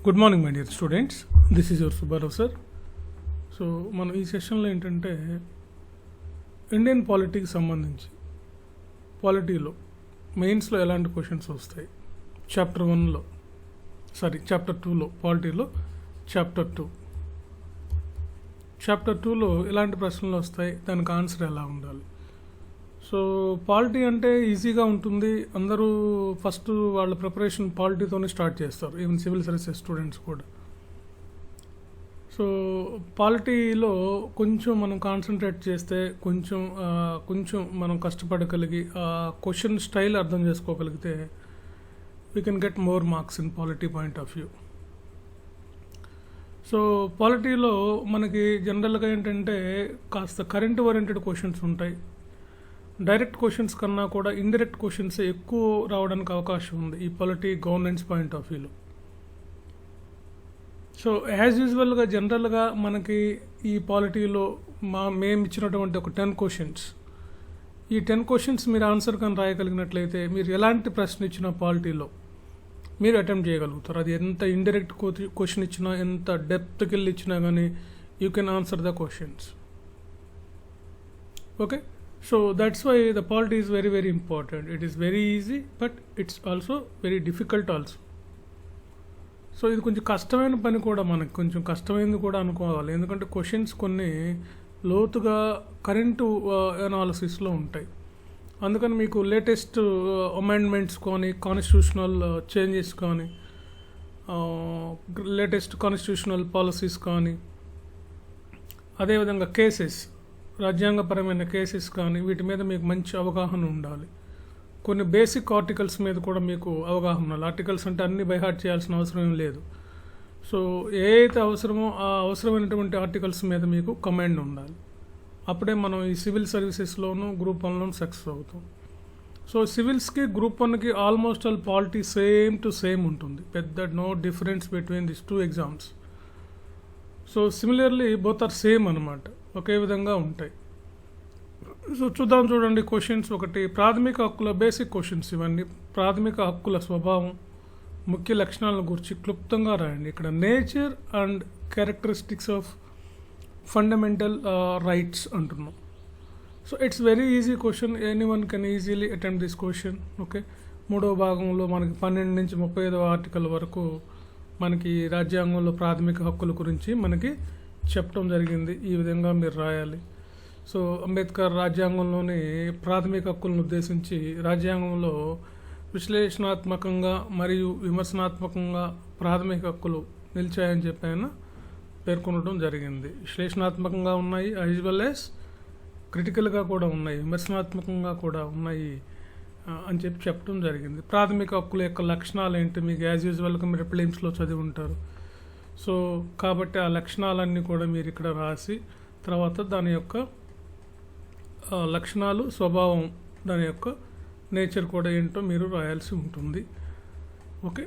Good morning my dear students, this is your Subbarao sir. So మనం ఈ సెషన్లో ఏంటంటే ఇండియన్ పాలిటీకి సంబంధించి పాలిటీలో మెయిన్స్లో ఎలాంటి క్వశ్చన్స్ వస్తాయి, చాప్టర్ 2లో పాలిటీలో చాప్టర్ 2లో ఎలాంటి ప్రశ్నలు వస్తాయి, దానికి ఆన్సర్ ఎలా ఉండాలి. సో పాలిటీ అంటే ఈజీగా ఉంటుంది. అందరూ ఫస్ట్ వాళ్ళ ప్రిపరేషన్ పాలిటీతోనే స్టార్ట్ చేస్తారు, ఈవెన్ సివిల్ సర్వీసెస్ స్టూడెంట్స్ కూడా. సో పాలిటీలో కొంచెం మనం కాన్సన్ట్రేట్ చేస్తే, కొంచెం మనం కష్టపడగలిగి ఆ క్వశ్చన్ స్టైల్ అర్థం చేసుకోగలిగితే we can get more marks in polity point of view. So పాలిటీలో మనకి జనరల్గా ఏంటంటే కాస్త కరెంట్ ఓరియంటెడ్ క్వశ్చన్స్ ఉంటాయి. డైరెక్ట్ క్వశ్చన్స్ కన్నా కూడా ఇండైరెక్ట్ క్వశ్చన్స్ ఎక్కువ రావడానికి అవకాశం ఉంది ఈ పాలిటీ గవర్నెన్స్ పాయింట్ ఆఫ్ వ్యూలో. సో యాజ్ యూజువల్గా జనరల్గా మనకి ఈ పాలిటీలో మేము ఇచ్చినటువంటి ఒక 10 క్వశ్చన్స్, ఈ 10 క్వశ్చన్స్ మీరు ఆన్సర్ కానీ రాయగలిగినట్లయితే మీరు ఎలాంటి ప్రశ్న ఇచ్చినా పాలిటీలో మీరు అటెంప్ట్ చేయగలుగుతారు. అది ఎంత ఇండైరెక్ట్ క్వశ్చన్ ఇచ్చినా, ఎంత డెప్త్కి వెళ్ళి ఇచ్చినా కానీ you can answer the questions. Okay, so that's why the polity is very very important. It is very easy but it's also very difficult also. So ఇది కొంచెం కష్టమైన పని కూడా, మనకు కొంచెం కష్టమైనది కూడా అనుకోవాలి. ఎందుకంటే క్వశ్చన్స్ కొన్ని లోతుగా కరెంటు అనాలిసిస్లో ఉంటాయి. అందుకని మీకు లేటెస్ట్ అమెండ్మెంట్స్ కానీ, కాన్స్టిట్యూషనల్ చేంజెస్ కానీ, లేటెస్ట్ కాన్స్టిట్యూషనల్ పాలసీస్ కానీ, అదేవిధంగా కేసెస్, రాజ్యాంగపరమైన కేసెస్ కానీ, వీటి మీద మీకు మంచి అవగాహన ఉండాలి. కొన్ని బేసిక్ ఆర్టికల్స్ మీద కూడా మీకు అవగాహన ఉండాలి. ఆర్టికల్స్ అంటే అన్ని బైహార్ట్ చేయాల్సిన అవసరం ఏం లేదు. సో ఏదైతే అవసరమో ఆ అవసరమైనటువంటి ఆర్టికల్స్ మీద మీకు కమాండ్ ఉండాలి. అప్పుడే మనం ఈ సివిల్ సర్వీసెస్లోనూ గ్రూప్ 1లోనూ సక్సెస్ అవుతాం. సో సివిల్స్కి గ్రూప్ 1కి almost all polity same to same ఉంటుంది. పెద్ద no difference between this 2 exams. So similarly both are same అనమాట, ఒకే విధంగా ఉంటాయి. సో చూడండి క్వశ్చన్స్. ఒకటి, ప్రాథమిక హక్కుల బేసిక్ క్వశ్చన్స్. ఇవన్నీ ప్రాథమిక హక్కుల స్వభావం, ముఖ్య లక్షణాలను గురించి క్లుప్తంగా రాయండి. ఇక్కడ nature and characteristics of fundamental rights అంటున్నాం. So it's very easy question, any one can easily attempt this question. Okay, 3వ భాగంలో మనకి 12 నుంచి 35వ ఆర్టికల్ వరకు మనకి రాజ్యాంగంలో ప్రాథమిక హక్కుల గురించి మనకి చెప్పడం జరిగింది. ఈ విధంగా మీరు రాయాలి. సో అంబేద్కర్ రాజ్యాంగంలోని ప్రాథమిక హక్కులను ఉద్దేశించి రాజ్యాంగంలో విశ్లేషణాత్మకంగా మరియు విమర్శనాత్మకంగా ప్రాథమిక హక్కులు నిలిచాయని చెప్పి ఆయన పేర్కొనడం జరిగింది. విశ్లేషణాత్మకంగా ఉన్నాయి, యాజ్ వెల్ యాజ్ క్రిటికల్గా కూడా ఉన్నాయి, విమర్శనాత్మకంగా కూడా ఉన్నాయి అని చెప్పడం జరిగింది. ప్రాథమిక హక్కుల యొక్క లక్షణాలు ఏంటి మీకు యాజ్ యూజువల్గా మీరు ప్రిలిమ్స్లో చదివి ఉంటారు. సో కాబట్టి ఆ లక్షణాలన్నీ కూడా మీరు ఇక్కడ రాసి, తర్వాత దాని యొక్క లక్షణాలు, స్వభావం, దాని యొక్క నేచర్ కూడా ఏంటో మీరు రాయాల్సి ఉంటుంది. Okay,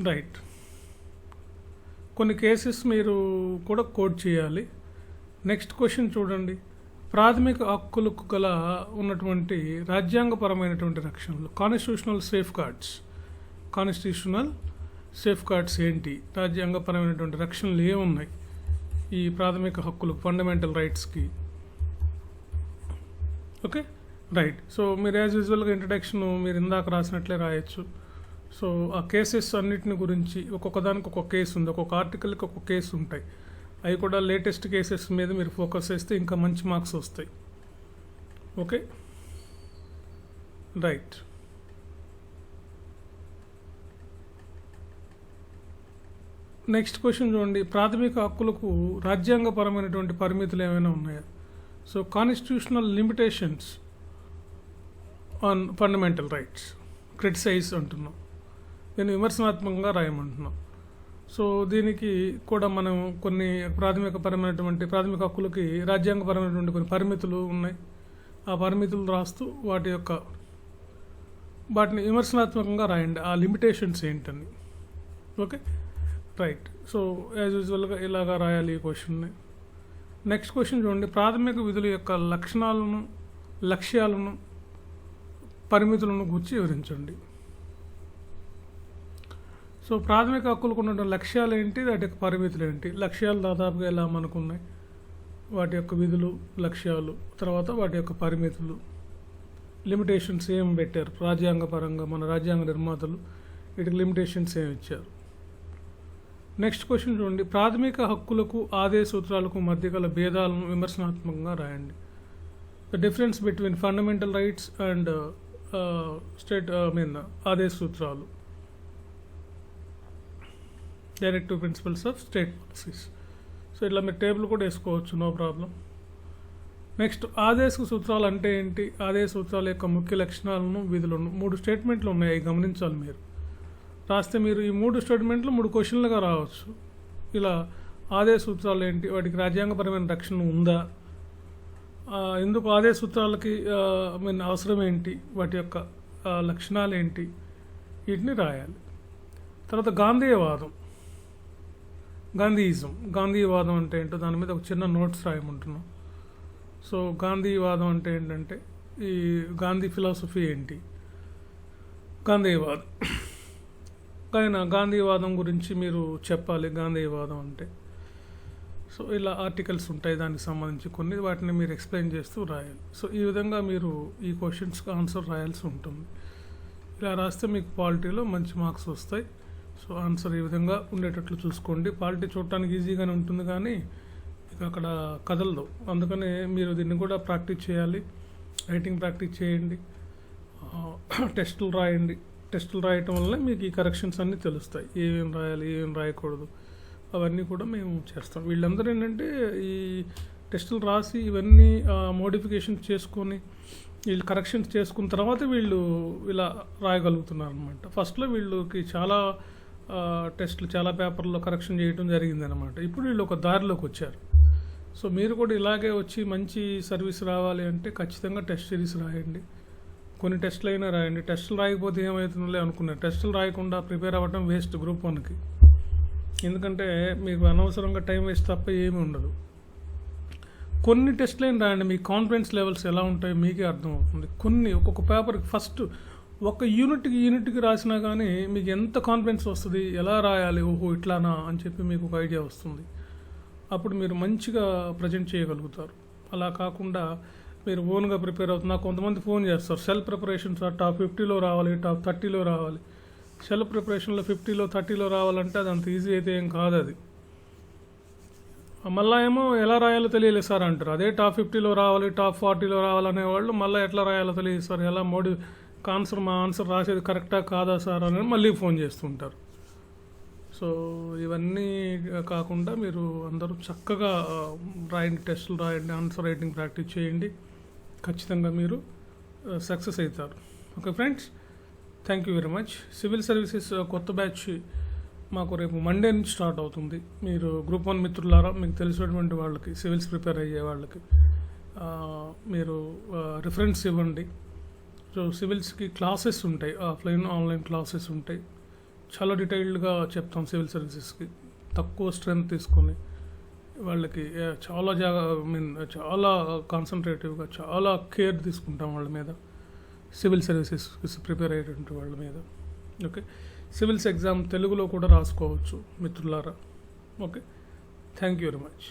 right. కొన్ని కేసెస్ మీరు కూడా కోడ్ చేయాలి. నెక్స్ట్ క్వశ్చన్ చూడండి. ప్రాథమిక హక్కులకు గల ఉన్నటువంటి రాజ్యాంగపరమైనటువంటి రక్షణలు, కాన్స్టిట్యూషనల్ సేఫ్ గార్డ్స్ ఏంటి, రాజ్యాంగపరమైనటువంటి రక్షణలు ఏమున్నాయి ఈ ప్రాథమిక హక్కులు, ఫండమెంటల్ రైట్స్కి. Okay, right. సో మీరు యాజ్ యూజువల్గా ఇంట్రడక్షన్ మీరు ఇందాక రాసినట్లే రాయొచ్చు. సో ఆ కేసెస్ అన్నిటిని గురించి ఒక్కొక్క దానికి ఒక్కొక్క కేసు ఉంది, ఒక్కొక్క ఆర్టికల్కి ఒక్కొక్క కేసు ఉంటాయి. అవి కూడా లేటెస్ట్ కేసెస్ మీద మీరు ఫోకస్ చేస్తే ఇంకా మంచి మార్క్స్ వస్తాయి. Okay, right. నెక్స్ట్ క్వశ్చన్ చూడండి. ప్రాథమిక హక్కులకు రాజ్యాంగపరమైనటువంటి పరిమితులు ఏమైనా ఉన్నాయా? So constitutional limitations on fundamental rights, criticize అంటున్నాం, దీన్ని విమర్శనాత్మకంగా రాయమంటున్నాం. సో దీనికి కూడా మనం కొన్ని ప్రాథమిక హక్కులకి రాజ్యాంగపరమైనటువంటి కొన్ని పరిమితులు ఉన్నాయి. ఆ పరిమితులు రాస్తూ వాటిని విమర్శనాత్మకంగా రాయండి, ఆ లిమిటేషన్స్ ఏంటని. Okay, right. సో యాజ్ యూజువల్గా ఇలాగా రాయాలి ఈ క్వశ్చన్ని. నెక్స్ట్ క్వశ్చన్ చూడండి. ప్రాథమిక విధుల యొక్క లక్షణాలను, లక్ష్యాలను, పరిమితులను గురించి వివరించండి. సో ప్రాథమిక హక్కులకు ఉన్న లక్ష్యాలు ఏంటి, వాటి యొక్క పరిమితులు ఏంటి? లక్ష్యాలు దాదాపుగా ఎలా మనకున్నాయి, వాటి యొక్క విధులు, లక్ష్యాలు, తర్వాత వాటి యొక్క పరిమితులు, లిమిటేషన్స్ ఏం పెట్టారు రాజ్యాంగపరంగా, మన రాజ్యాంగ నిర్మాతలు వీటికి లిమిటేషన్స్ ఏమి ఇచ్చారు. నెక్స్ట్ క్వశ్చన్ చూడండి, ప్రాథమిక హక్కులకు ఆదేశ సూత్రాలకు మధ్య గల భేదాలను విమర్శనాత్మకంగా రాయండి. The difference between fundamental rights and ఆదేశ సూత్రాలు, directive principles of state policies. So ఇట్లా మీరు టేబుల్ కూడా వేసుకోవచ్చు, నో ప్రాబ్లం. నెక్స్ట్ ఆదేశ సూత్రాలు అంటే ఏంటి, ఆదేశ సూత్రాల యొక్క ముఖ్య లక్షణాలను, విధులను. 3 స్టేట్మెంట్లు ఉన్నాయి, గమనించాలి మీరు. రాస్తే మీరు ఈ 3 స్టేట్మెంట్లు 3 క్వశ్చన్లుగా రావచ్చు. ఇలా ఆదేశ సూత్రాలు ఏంటి, వాటికి రాజ్యాంగపరమైన రక్షణ ఉందా, ఎందుకు ఆదేశ సూత్రాలకి అవసరం ఏంటి, వాటి యొక్క లక్షణాలు ఏంటి, వీటిని రాయాలి. తర్వాత గాంధీయవాదం, గాంధీవాదం అంటే ఏంటో దాని మీద ఒక చిన్న నోట్స్ రాయమంటున్నాం. సో గాంధీవాదం అంటే ఏంటంటే ఈ గాంధీ ఫిలాసఫీ ఏంటి, గాంధీవాదం. గాంధీవాదం గురించి మీరు చెప్పాలి, గాంధీవాదం అంటే. సో ఇలా ఆర్టికల్స్ ఉంటాయి దానికి సంబంధించి కొన్ని, వాటిని మీరు ఎక్స్ప్లెయిన్ చేస్తూ రాయాలి. సో ఈ విధంగా మీరు ఈ క్వశ్చన్స్కి ఆన్సర్ రాయాల్సి ఉంటుంది. ఇలా రాస్తే మీకు పాలిటీలో మంచి మార్క్స్ వస్తాయి. సో ఆన్సర్ ఈ విధంగా ఉండేటట్లు చూసుకోండి. పాలిటీ చూడటానికి ఈజీగానే ఉంటుంది కానీ ఇక అక్కడ కదలదు. అందుకనే మీరు దీన్ని కూడా ప్రాక్టీస్ చేయాలి, రైటింగ్ ప్రాక్టీస్ చేయండి, టెస్టులు రాయండి. టెస్టులు రాయటం వల్ల మీకు ఈ కరెక్షన్స్ అన్నీ తెలుస్తాయి, ఏమేమి రాయాలి, ఏమేమి రాయకూడదు, అవన్నీ కూడా మేము చేస్తాం. వీళ్ళందరూ ఏంటంటే ఈ టెస్టులు రాసి ఇవన్నీ మోడిఫికేషన్స్ చేసుకొని వీళ్ళు కరెక్షన్స్ చేసుకున్న తర్వాత వీళ్ళు ఇలా రాయగలుగుతున్నారు అనమాట. ఫస్ట్లో వీళ్ళకి చాలా టెస్టులు, చాలా పేపర్లో కరెక్షన్ చేయడం జరిగిందనమాట. ఇప్పుడు వీళ్ళు ఒక దారిలోకి వచ్చారు. సో మీరు కూడా ఇలాగే వచ్చి మంచి సర్వీస్ రావాలి అంటే ఖచ్చితంగా టెస్ట్ సిరీస్ రాయండి, కొన్ని టెస్టులు అయినా రాయండి. టెస్టులు రాయకపోతే ఏమవుతుందో అనుకున్నారు. టెస్టులు రాయకుండా ప్రిపేర్ అవ్వడం వేస్ట్ గ్రూప్ 1కి. ఎందుకంటే మీకు అనవసరంగా టైం వేస్ట్ తప్ప ఏమీ ఉండదు. కొన్ని టెస్టులు అయినా రాయండి, మీ కాన్ఫిడెన్స్ లెవెల్స్ ఎలా ఉంటాయో మీకే అర్థమవుతుంది. కొన్ని ఒక్కొక్క పేపర్కి ఫస్ట్ ఒక యూనిట్కి రాసినా కానీ మీకు ఎంత కాన్ఫిడెన్స్ వస్తుంది, ఎలా రాయాలి, ఓహో ఇట్లానా అని చెప్పి మీకు ఒక ఐడియా వస్తుంది. అప్పుడు మీరు మంచిగా ప్రజెంట్ చేయగలుగుతారు. అలా కాకుండా మీరు ఓన్గా ప్రిపేర్ అవుతున్నారు. కొంతమంది ఫోన్ చేస్తారు, సెల్ఫ్ ప్రిపరేషన్స్ టాప్ 50లో రావాలి, టాప్ 30లో రావాలి. సెల్ఫ్ ప్రిపరేషన్లో 50లో 30లో రావాలంటే అది అంత ఈజీ అయితే ఏం కాదు. అది మళ్ళీ ఏమో ఎలా రాయాలో తెలియలేదు సార్ అంటారు. అదే టాప్ 50లో రావాలి, టాప్ 40లో రావాలనే వాళ్ళు మళ్ళీ ఎట్లా రాయాలో తెలియదు సార్, ఎలా మా ఆన్సర్ రాసేది కరెక్టా కాదా సార్ అని మళ్ళీ ఫోన్ చేస్తుంటారు. సో ఇవన్నీ కాకుండా మీరు అందరూ చక్కగా రాయండి, టెస్టులు రాయండి, ఆన్సర్ రైటింగ్ ప్రాక్టీస్ చేయండి. ఖచ్చితంగా మీరు సక్సెస్ అవుతారు. Okay friends, thank you very much. Civil services కొత్త బ్యాచ్ మాకు రేపు మండే నుంచి స్టార్ట్ అవుతుంది. మీరు గ్రూప్ 1 మిత్రులారా, మీకు తెలిసినటువంటి వాళ్ళకి, సివిల్స్ ప్రిపేర్ అయ్యే వాళ్ళకి మీరు రిఫరెన్స్ ఇవ్వండి. సో సివిల్స్కి క్లాసెస్ ఉంటాయి, ఆఫ్లైన్ ఆన్లైన్ క్లాసెస్ ఉంటాయి. చాలా డీటెయిల్డ్గా చెప్తాం సివిల్ సర్వీసెస్కి, తక్కువ స్ట్రెంత్ తీసుకొని వాళ్ళకి చాలా చాలా కాన్సన్ట్రేటివ్గా, చాలా కేర్ తీసుకుంటాం వాళ్ళ మీద, సివిల్ సర్వీసెస్ ప్రిపేర్ అయ్యేటువంటి వాళ్ళ మీద. ఓకే, సివిల్స్ ఎగ్జామ్ తెలుగులో కూడా రాసుకోవచ్చు మిత్రులారా. Okay, thank you very much.